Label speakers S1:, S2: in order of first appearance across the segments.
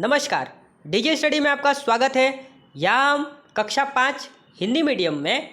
S1: नमस्कार, DJ study में आपका स्वागत है। यहाँ हम कक्षा 5 हिंदी मीडियम में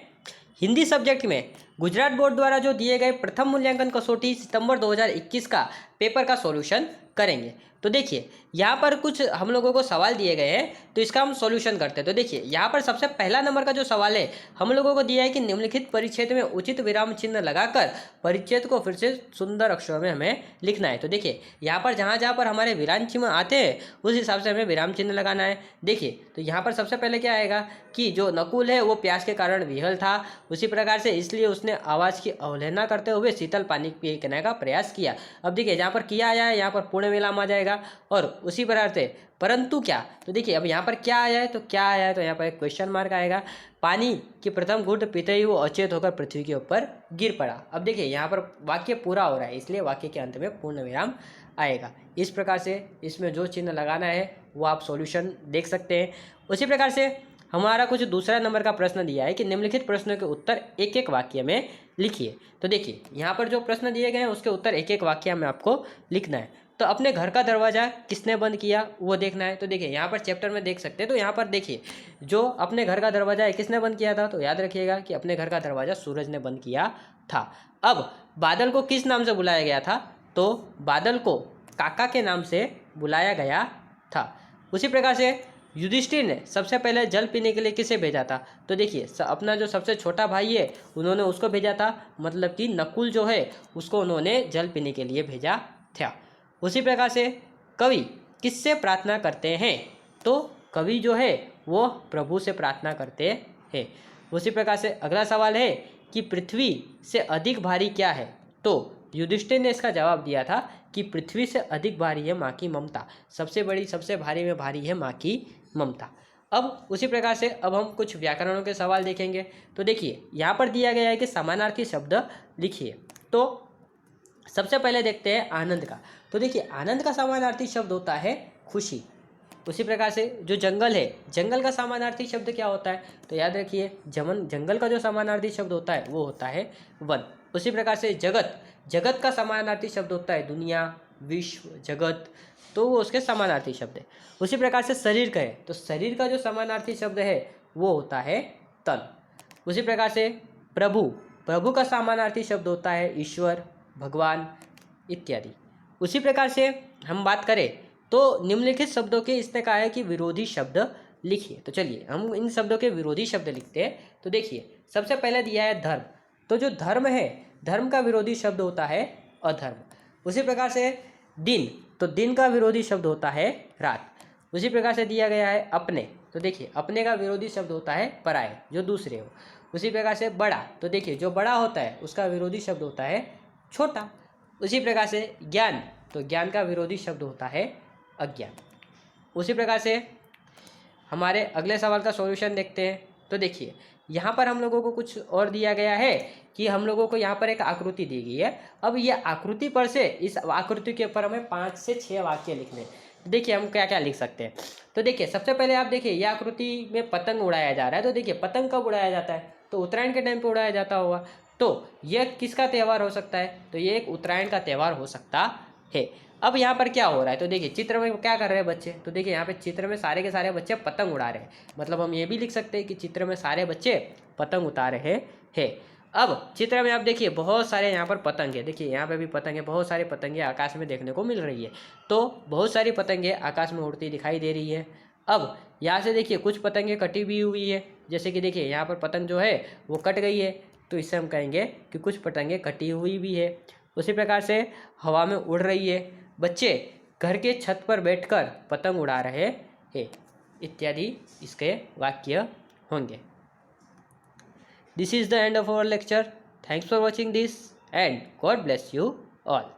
S1: हिंदी सब्जेक्ट में गुजरात बोर्ड द्वारा जो दिए गए प्रथम मूल्यांकन कसौटी सितंबर 2021 का पेपर का सॉल्यूशन करेंगे। तो देखिए यहाँ पर कुछ हम लोगों को सवाल दिए गए हैं, तो इसका हम सॉल्यूशन करते हैं। तो देखिए यहाँ पर सबसे पहला नंबर का जो सवाल है हम लोगों को दिया है कि निम्नलिखित परिच्छेद में उचित विराम चिन्ह लगाकर परिच्छेद को फिर से सुंदर अक्षरों में हमें लिखना है। तो देखिए यहाँ पर जहाँ पर हमारे विराम चिन्ह आते हैं उस हिसाब से हमें विराम चिन्ह लगाना है। देखिए तो यहाँ पर सबसे पहले क्या आएगा कि जो नकुल है वो प्यास के कारण विह्वल था, उसी प्रकार से इसलिए उसने आवाज़ की अवहेलना करते हुए शीतल पानी पीने का प्रयास किया। अब देखिए जहाँ पर किया आया है यहाँ पर पूर्ण विराम आ जाएगा और उसी प्रकार से परंतु क्या, तो देखिए अब यहाँ पर क्या आया है, तो क्या आया है तो यहाँ पर एक क्वेश्चन मार्क आएगा। पानी की प्रथम घूंट पीते ही वो अचेत होकर पृथ्वी के ऊपर गिर पड़ा। अब देखिए यहाँ पर वाक्य पूरा हो रहा है इसलिए वाक्य के अंत में पूर्ण विराम आएगा। इस प्रकार से इसमें जो चिन्ह लगाना है वो आप सॉल्यूशन देख सकते हैं। उसी प्रकार से हमारा कुछ दूसरा नंबर का प्रश्न दिया है कि निम्नलिखित प्रश्नों के उत्तर एक एक वाक्य में लिखिए। तो देखिए यहाँ पर जो प्रश्न दिए गए हैं उसके उत्तर एक एक वाक्य में आपको लिखना है। तो अपने घर का दरवाज़ा किसने बंद किया वो देखना है। तो देखिए यहाँ पर चैप्टर में देख सकते हैं। तो यहाँ पर देखिए जो अपने घर का दरवाज़ा है किसने बंद किया था, तो याद रखिएगा कि अपने घर का दरवाज़ा सूरज ने बंद किया था। अब बादल को किस नाम से बुलाया गया था, तो बादल को काका के नाम से बुलाया गया था। उसी प्रकार से युधिष्ठिर ने सबसे पहले जल पीने के लिए किसे भेजा था, तो देखिए अपना जो सबसे छोटा भाई है उन्होंने उसको भेजा था, मतलब कि नकुल जो है उसको उन्होंने जल पीने के लिए भेजा था। उसी प्रकार से कवि किससे प्रार्थना करते हैं, तो कवि जो है वो प्रभु से प्रार्थना करते हैं। उसी प्रकार से अगला सवाल है कि पृथ्वी से अधिक भारी क्या है, तो युधिष्ठिर ने इसका जवाब दिया था कि पृथ्वी से अधिक भारी है माँ की ममता। सबसे बड़ी सबसे भारी में भारी है माँ की ममता। अब उसी प्रकार से अब हम कुछ व्याकरणों के सवाल देखेंगे। तो देखिए यहाँ पर दिया गया है कि समानार्थी शब्द लिखिए। तो सबसे पहले देखते हैं आनंद का। तो देखिए आनंद का समानार्थी शब्द होता है खुशी। उसी प्रकार से जो जंगल है, जंगल का समानार्थी शब्द क्या होता है, तो याद रखिए जंगल का जो समानार्थी शब्द होता है वो होता है वन। उसी प्रकार से जगत, जगत का समानार्थी शब्द होता है दुनिया, विश्व, जगत, तो वो उसके समानार्थी शब्द है। उसी प्रकार से शरीर का है, तो शरीर का जो समानार्थी शब्द है वो होता है तन। उसी प्रकार से प्रभु, प्रभु का समानार्थी शब्द होता है ईश्वर, भगवान इत्यादि। उसी प्रकार से हम बात करें तो निम्नलिखित शब्दों के इसने कहा है कि विरोधी शब्द लिखिए। तो चलिए हम इन शब्दों के विरोधी शब्द लिखते हैं। तो देखिए सबसे पहले दिया है धर्म, तो जो धर्म है धर्म का विरोधी शब्द होता है अधर्म। उसी प्रकार से दिन, तो दिन का विरोधी शब्द होता है रात। उसी प्रकार से दिया गया है अपने, तो देखिए अपने का विरोधी शब्द होता है पराये, जो दूसरे हो। उसी प्रकार से बड़ा, तो देखिए जो बड़ा होता है उसका विरोधी शब्द होता है छोटा। उसी प्रकार से ज्ञान, तो ज्ञान का विरोधी शब्द होता है अज्ञान। उसी प्रकार से हमारे अगले सवाल का सॉल्यूशन देखते हैं। तो देखिए यहाँ पर हम लोगों को कुछ और दिया गया है कि हम लोगों को यहाँ पर एक आकृति दी गई है। अब ये आकृति पर से इस आकृति के ऊपर हमें 5 से 6 वाक्य लिखने हैं। देखिए हम क्या क्या लिख सकते हैं। तो देखिए सबसे पहले आप देखिए ये आकृति में पतंग उड़ाया जा रहा है। तो देखिए पतंग कब उड़ाया जाता है, तो उत्तरायण के टाइम पर उड़ाया जाता होगा। तो यह किसका त्यौहार हो सकता है, तो ये एक उत्तरायण का त्यौहार हो सकता है। अब यहाँ पर क्या हो रहा है, तो देखिए चित्र में क्या कर रहे हैं बच्चे, तो देखिए यहाँ पे चित्र में सारे के सारे बच्चे पतंग उड़ा रहे हैं। मतलब हम ये भी लिख सकते हैं कि चित्र में सारे बच्चे पतंग उतार रहे हैं। अब चित्र में आप देखिए बहुत सारे यहाँ पर पतंग है। देखिए यहाँ पे भी पतंग है, बहुत सारी पतंगे आकाश में देखने को मिल रही है। तो बहुत सारी पतंगे आकाश में उड़ती दिखाई दे रही है। अब यहाँ से देखिए कुछ पतंगे कटी भी हुई है, जैसे कि देखिए यहाँ पर पतंग जो है वो कट गई है, तो इससे हम कहेंगे कि कुछ पतंगे कटी हुई भी है। उसी प्रकार से हवा में उड़ रही है, बच्चे घर के छत पर बैठकर पतंग उड़ा रहे हैं इत्यादि इसके वाक्य होंगे। This is the end of our lecture. Thanks for watching this and God bless you all.